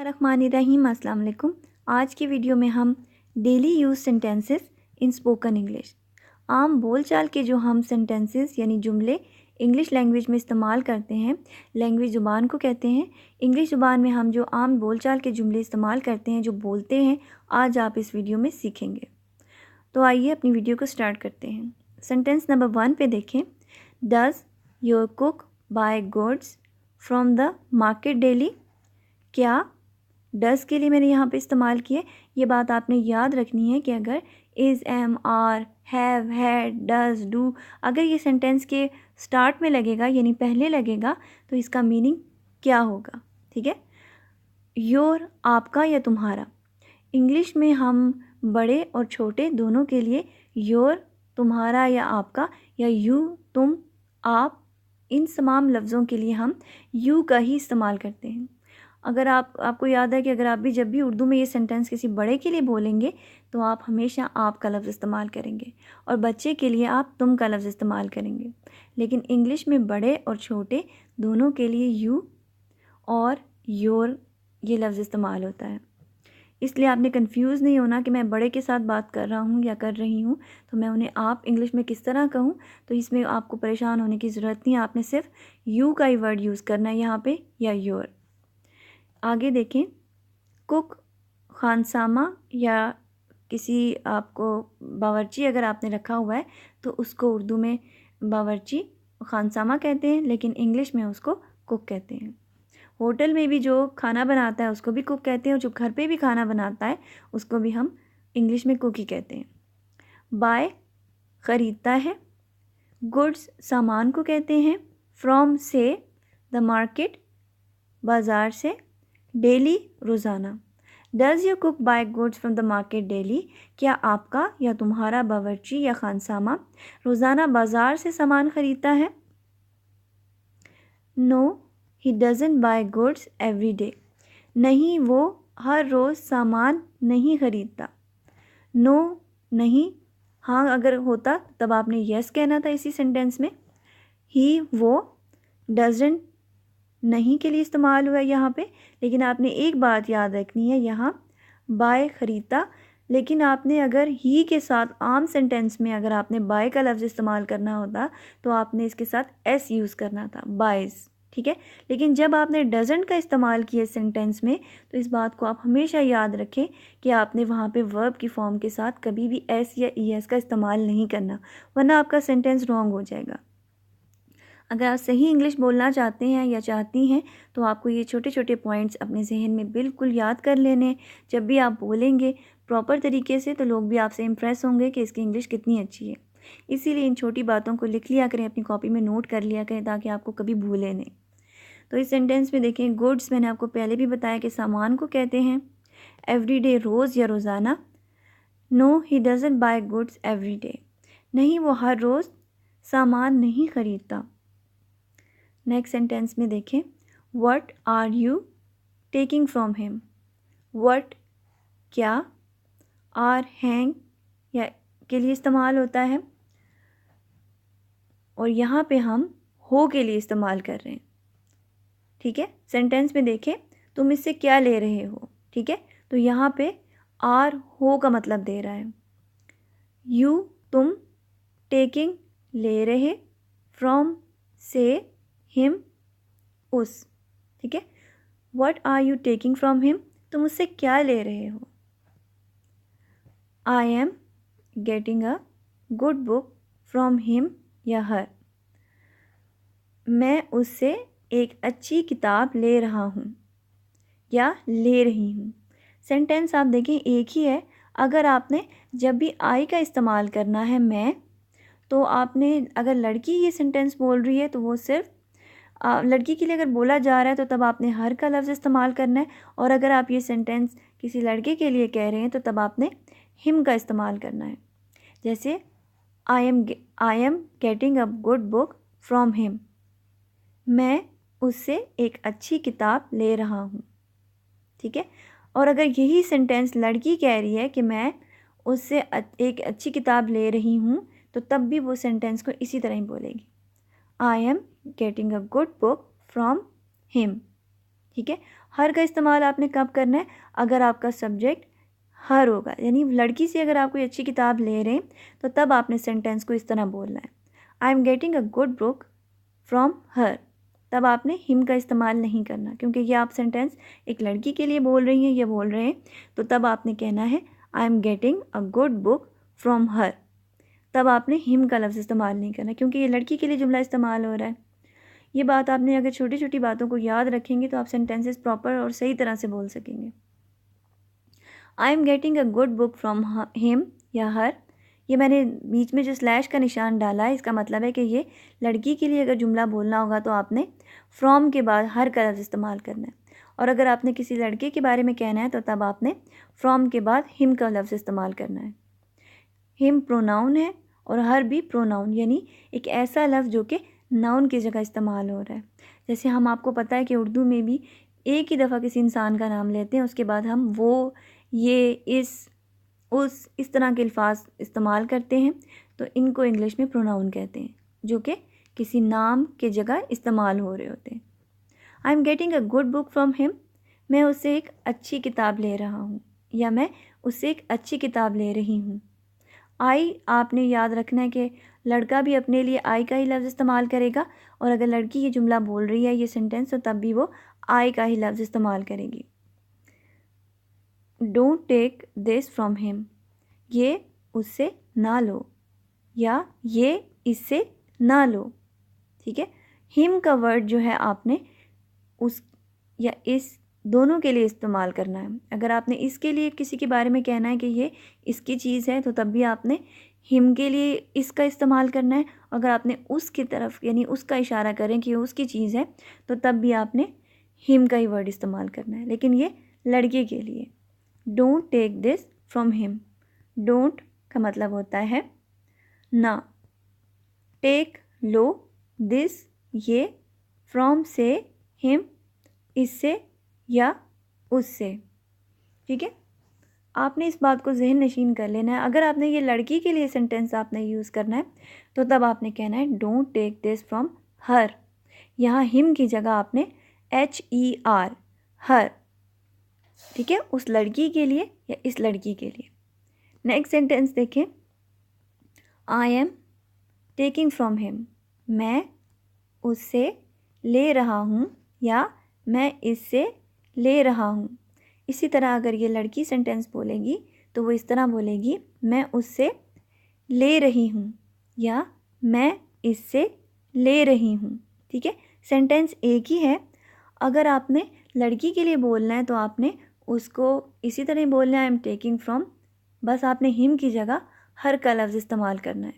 बिस्मिल्लाहिर्रहमानिर्रहीम। अस्सलाम वालेकुम। आज की वीडियो में हम डेली यूज़ सेंटेंसेस इन स्पोकन इंग्लिश, आम बोलचाल के जो हम सेंटेंसेस यानी जुमले इंग्लिश लैंग्वेज में इस्तेमाल करते हैं, लैंग्वेज ज़ुबान को कहते हैं। इंग्लिश ज़ुबान में हम जो आम बोलचाल के जुमले इस्तेमाल करते हैं, जो बोलते हैं, आज आप इस वीडियो में सीखेंगे। तो आइए अपनी वीडियो को स्टार्ट करते हैं। सेंटेंस नंबर 1 पे देखें। Does your cook buy goods from the market daily. क्या डज़ के लिए मैंने यहाँ पे इस्तेमाल किए। ये बात आपने याद रखनी है कि अगर is, am, are, have, had, does, do अगर ये सेंटेंस के स्टार्ट में लगेगा यानी पहले लगेगा तो इसका मीनिंग क्या होगा। ठीक है। योर आपका या तुम्हारा। इंग्लिश में हम बड़े और छोटे दोनों के लिए योर तुम्हारा या आपका या यू तुम आप, इन तमाम लफ्ज़ों के लिए हम यू का ही इस्तेमाल करते हैं। अगर आपको याद है कि अगर आप भी जब भी उर्दू में ये सेंटेंस किसी बड़े के लिए बोलेंगे तो आप हमेशा आप का लफ्ज़ इस्तेमाल करेंगे और बच्चे के लिए आप तुम का लफ्ज़ इस्तेमाल करेंगे। लेकिन इंग्लिश में बड़े और छोटे दोनों के लिए यू और योर ये लफ्ज़ इस्तेमाल होता है। इसलिए आपने कंफ्यूज नहीं होना कि मैं बड़े के साथ बात कर रहा हूँ या कर रही हूँ तो मैं उन्हें आप इंग्लिश में किस तरह कहूँ, तो इसमें आपको परेशान होने की ज़रूरत नहीं है। आपने सिर्फ यू का ही वर्ड यूज़ करना है यहाँ पे या योर। आगे देखें। कुक, खानसामा या किसी आपको बावर्ची अगर आपने रखा हुआ है तो उसको उर्दू में बावर्ची खानसामा कहते हैं, लेकिन इंग्लिश में उसको कुक कहते हैं। होटल में भी जो खाना बनाता है उसको भी कुक कहते हैं और जो घर पे भी खाना बनाता है उसको भी हम इंग्लिश में कुक ही कहते हैं। बाय ख़रीदता है। गुड्स सामान को कहते हैं। फ्रॉम से द मार्केट बाज़ार से। डेली रोज़ाना। Does you cook buy goods from the market daily. क्या आपका या तुम्हारा बावर्ची या खानसामा रोज़ाना बाज़ार से सामान ख़रीदता है। No he doesn't buy goods every day. नहीं, वो हर रोज़ सामान नहीं ख़रीदता। नो नहीं, हाँ अगर होता तब आपने यस कहना था इसी सेंटेंस में। ही वो डज़न्ट नहीं के लिए इस्तेमाल हुआ है यहाँ पे, लेकिन आपने एक बात याद रखनी है, यहाँ बाय ख़रीदता, लेकिन आपने अगर ही के साथ आम सेंटेंस में अगर आपने बाय का लफ्ज़ इस्तेमाल करना होता तो आपने इसके साथ एस यूज़ करना था, बायज़। ठीक है। लेकिन जब आपने डज़न्ट का इस्तेमाल किया सेंटेंस में तो इस बात को आप हमेशा याद रखें कि आपने वहाँ पे वर्ब की फॉर्म के साथ कभी भी एस या ई एस का इस्तेमाल नहीं करना, वरना आपका सेंटेंस रॉन्ग हो जाएगा। अगर आप सही इंग्लिश बोलना चाहते हैं या चाहती हैं तो आपको ये छोटे छोटे पॉइंट्स अपने जहन में बिल्कुल याद कर लेने। जब भी आप बोलेंगे प्रॉपर तरीके से तो लोग भी आपसे इम्प्रेस होंगे कि इसकी इंग्लिश कितनी अच्छी है। इसीलिए इन छोटी बातों को लिख लिया करें, अपनी कॉपी में नोट कर लिया करें ताकि आपको कभी भूले नहीं। तो इस सेंटेंस में देखें, गुड्स मैंने आपको पहले भी बताया कि सामान को कहते हैं। एवरीडे रोज़ या रोज़ाना। No he doesn't buy goods every day. नहीं, वो हर रोज़ सामान नहीं ख़रीदता। नेक्स्ट सेंटेंस में देखें, what are you taking from him. What क्या, आर हैंग या के लिए इस्तेमाल होता है और यहाँ पे हम हो के लिए इस्तेमाल कर रहे हैं। ठीक है। सेंटेंस में देखें, तुम इससे क्या ले रहे हो। ठीक है। तो यहाँ पे आर हो का मतलब दे रहा है। यू तुम, टेकिंग ले रहे, फ्रॉम से, हिम उस। ठीक है। What are you taking from him, तुम उससे क्या ले रहे हो। I am getting a good book from him या हर। मैं उससे एक अच्छी किताब ले रहा हूँ या ले रही हूँ। सेंटेंस आप देखें एक ही है। अगर आपने जब भी आई का इस्तेमाल करना है मैं, तो आपने अगर लड़की ये सेंटेंस बोल रही है तो वो सिर्फ लड़की के लिए अगर बोला जा रहा है तो तब आपने हर का लफ्ज़ इस्तेमाल करना है, और अगर आप ये सेंटेंस किसी लड़के के लिए कह रहे हैं तो तब आपने हिम का इस्तेमाल करना है। जैसे आई am getting a good book from him. मैं उससे एक अच्छी किताब ले रहा हूँ। ठीक है। और अगर यही सेंटेंस लड़की कह रही है कि मैं उससे एक अच्छी किताब ले रही हूँ तो तब भी वो सेंटेंस को इसी तरह ही बोलेगी, आई am getting a good book from him. ठीक है। हर का इस्तेमाल आपने कब करना है? अगर आपका सब्जेक्ट हर होगा, यानी लड़की से अगर आप कोई अच्छी किताब ले रहे हैं तो तब आपने सेंटेंस को इस तरह बोलना है, आई am getting a good book from her. तब आपने हिम का इस्तेमाल नहीं करना, क्योंकि ये आप सेंटेंस एक लड़की के लिए बोल रही हैं या बोल रहे हैं, तो तब आपने कहना है आई am getting a good book from her. तब आपने हिम का लफ्ज़ इस्तेमाल नहीं करना, क्योंकि ये लड़की के लिए जुमला इस्तेमाल हो रहा है। ये बात आपने अगर छोटी छोटी बातों को याद रखेंगे तो आप सेंटेंसेस प्रॉपर और सही तरह से बोल सकेंगे। आई am getting a good book from him या हर, ये मैंने बीच में जो स्लैश का निशान डाला है इसका मतलब है कि ये लड़की के लिए अगर जुमला बोलना होगा तो आपने फ्रॉम के बाद हर का लफ्ज़ इस्तेमाल करना है, और अगर आपने किसी लड़के के बारे में कहना है तो तब आपने फ्रॉम के बाद हिम का लफ्ज़ इस्तेमाल करना है। हिम प्रोनाउन है और हर भी प्रोनाउन, यानी एक ऐसा लफ्ज़ जो कि नाउन की जगह इस्तेमाल हो रहा है। जैसे हम आपको पता है कि उर्दू में भी एक ही दफ़ा किसी इंसान का नाम लेते हैं, उसके बाद हम वो, ये, उस, इस तरह के अल्फाज इस्तेमाल करते हैं, तो इनको इंग्लिश में प्रोनाउन कहते हैं, जो कि किसी नाम के जगह इस्तेमाल हो रहे होते हैं। आई am getting a good book from him, मैं उससे एक अच्छी किताब ले रहा हूँ या मैं उससे एक अच्छी किताब ले रही हूँ। आई आपने याद रखना है कि लड़का भी अपने लिए आई का ही लफ्ज़ इस्तेमाल करेगा, और अगर लड़की ये जुमला बोल रही है ये सेंटेंस, तो तब भी वो आई का ही लफ्ज़ इस्तेमाल करेगी। Don't take this from him, ये उससे ना लो या ये इससे ना लो। ठीक है। हिम का वर्ड जो है आपने उस या इस दोनों के लिए इस्तेमाल करना है। अगर आपने इसके लिए किसी के बारे में कहना है कि ये इसकी चीज़ है, तो तब भी आपने हिम के लिए इसका इस्तेमाल करना है। अगर आपने उसकी तरफ यानी उसका इशारा करें कि ये उसकी चीज़ है, तो तब भी आपने हिम का ही वर्ड इस्तेमाल करना है, लेकिन ये लड़के के लिए। Don't take this from him, don't का मतलब होता है ना, टेक लो, दिस ये, फ्रॉम से, हिम इससे या उससे। ठीक है। आपने इस बात को जहन नशीन कर लेना है। अगर आपने ये लड़की के लिए सेंटेंस आपने यूज़ करना है तो तब आपने कहना है don't take this from her. यहाँ हिम की जगह आपने HER, हर, ठीक है, उस लड़की के लिए या इस लड़की के लिए। नेक्स्ट सेंटेंस देखें, I am taking from him, मैं उससे ले रहा हूँ या मैं इससे ले रहा हूँ। इसी तरह अगर ये लड़की सेंटेंस बोलेगी तो वो इस तरह बोलेगी, मैं उससे ले रही हूँ या मैं इससे ले रही हूँ। ठीक है। सेंटेंस एक ही है। अगर आपने लड़की के लिए बोलना है तो आपने उसको इसी तरह बोलना है, आई एम टेकिंग फ्रॉम, बस आपने हिम की जगह हर का लफ्ज़ इस्तेमाल करना है।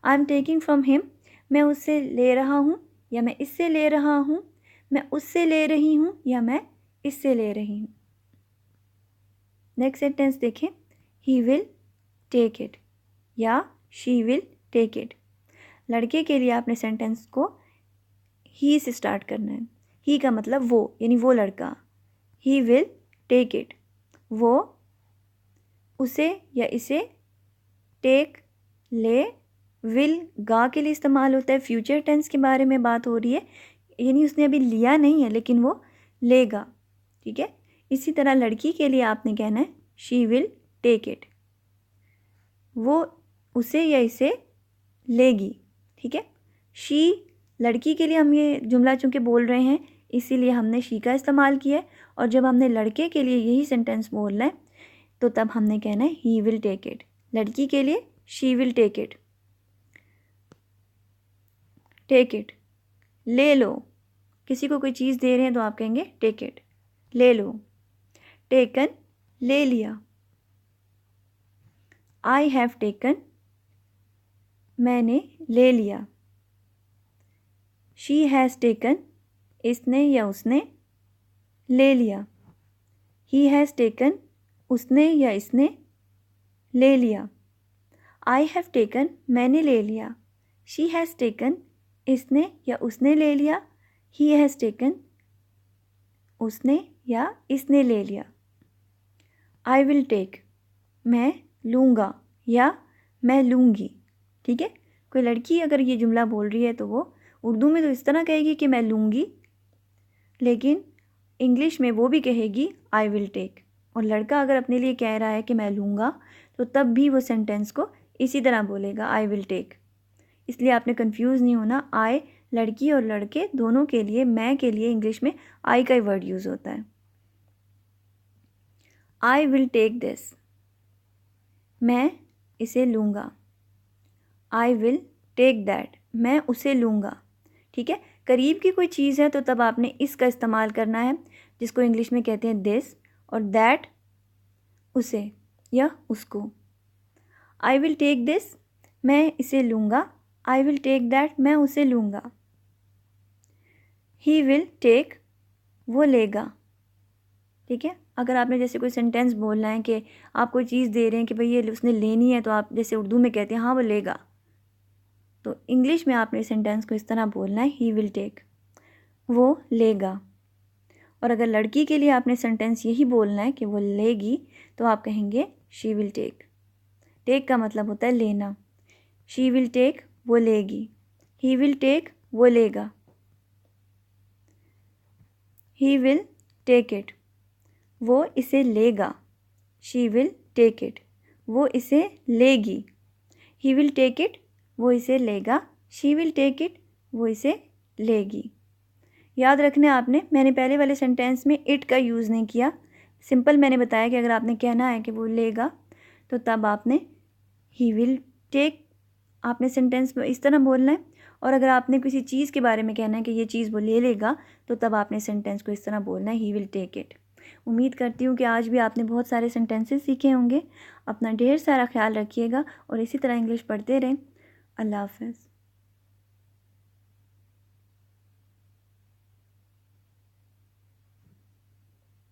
I am taking from him, मैं उससे ले रहा हूँ या मैं इससे ले रहा हूँ, मैं उससे ले रही हूँ या मैं इससे ले रही हूँ। नेक्स्ट सेंटेंस देखें, ही विल टेक इट या शी विल टेक इट। लड़के के लिए आपने सेंटेंस को ही से स्टार्ट करना है। ही का मतलब वो, यानी वो लड़का। ही विल टेक इट, वो उसे या इसे, टेक ले, विल गा के लिए इस्तेमाल होता है, फ्यूचर टेंस के बारे में बात हो रही है, यानी उसने अभी लिया नहीं है लेकिन वो लेगा। ठीक है। इसी तरह लड़की के लिए आपने कहना है शी विल टेक इट, वो उसे या इसे लेगी। ठीक है। शी लड़की के लिए हम ये जुमला चूँकि बोल रहे हैं इसीलिए हमने शी का इस्तेमाल किया है, और जब हमने लड़के के लिए यही सेंटेंस बोलना है तो तब हमने कहना है ही विल टेक इट। लड़की के लिए she will take it. Take it, ले लो, किसी को कोई चीज़ दे रहे हैं तो आप कहेंगे टेक इट, ले लो। टेकन, ले लिया। आई हैव टेकन, मैंने ले लिया। शी हैज़ टेकन, इसने या उसने ले लिया। ही हैज़ टेकन, उसने या इसने ले लिया। आई हैव टेकन, मैंने ले लिया। शी हैज़ टेकन, इसने या उसने ले लिया। ही हैज़ टेकन, उसने या इसने ले लिया। आई विल टेक, मैं लूँगा या मैं लूँगी। ठीक है। कोई लड़की अगर ये जुमला बोल रही है तो वो उर्दू में तो इस तरह कहेगी कि मैं लूँगी, लेकिन इंग्लिश में वो भी कहेगी आई विल टेक। और लड़का अगर अपने लिए कह रहा है कि मैं लूँगा, तो तब भी वो सेंटेंस को इसी तरह बोलेगा, आई विल टेक। इसलिए आपने कंफ्यूज नहीं होना। आई लड़की और लड़के दोनों के लिए, मैं के लिए इंग्लिश में आई का ही वर्ड यूज़ होता है। आई विल टेक दिस, मैं इसे लूँगा। आई विल टेक दैट, मैं उसे लूँगा। ठीक है, करीब की कोई चीज़ है तो तब आपने इसका इस्तेमाल करना है, जिसको इंग्लिश में कहते हैं दिस, और दैट उसे या उसको। आई विल टेक दिस, मैं इसे लूँगा। आई विल टेक दैट, मैं उसे लूँगा। ही विल टेक, वो लेगा। ठीक है, अगर आपने जैसे कोई सेंटेंस बोलना है कि आप कोई चीज़ दे रहे हैं कि भाई ये उसने लेनी है, तो आप जैसे उर्दू में कहते हैं हाँ वो लेगा, तो इंग्लिश में आपने सेंटेंस को इस तरह बोलना है, ही विल टेक, वो लेगा। और अगर लड़की के लिए आपने सेंटेंस यही बोलना है कि वो लेगी, तो आप कहेंगे शी विल टेक। टेक का मतलब होता है लेना। शी विल टेक, वो लेगी। ही विल टेक, वो लेगा। ही विल टेक इट, वो इसे लेगा। शी विल टेक इट, वो इसे लेगी। ही विल टेक इट, वो इसे लेगा। शी विल टेक इट, वो इसे लेगी। याद रखना आपने, मैंने पहले वाले सेंटेंस में इट का यूज़ नहीं किया। सिंपल मैंने बताया कि अगर आपने कहना है कि वो लेगा, तो तब आपने ही विल टेक, आपने सेंटेंस में इस तरह बोलना है। और अगर आपने किसी चीज़ के बारे में कहना है कि ये चीज़ वो ले लेगा, तो तब आपने सेंटेंस को इस तरह बोलना है, ही विल टेक इट। उम्मीद करती हूँ कि आज भी आपने बहुत सारे सेंटेंसेस सीखे होंगे। अपना ढेर सारा ख्याल रखिएगा और इसी तरह इंग्लिश पढ़ते रहें। अल्लाह हाफ़िज़।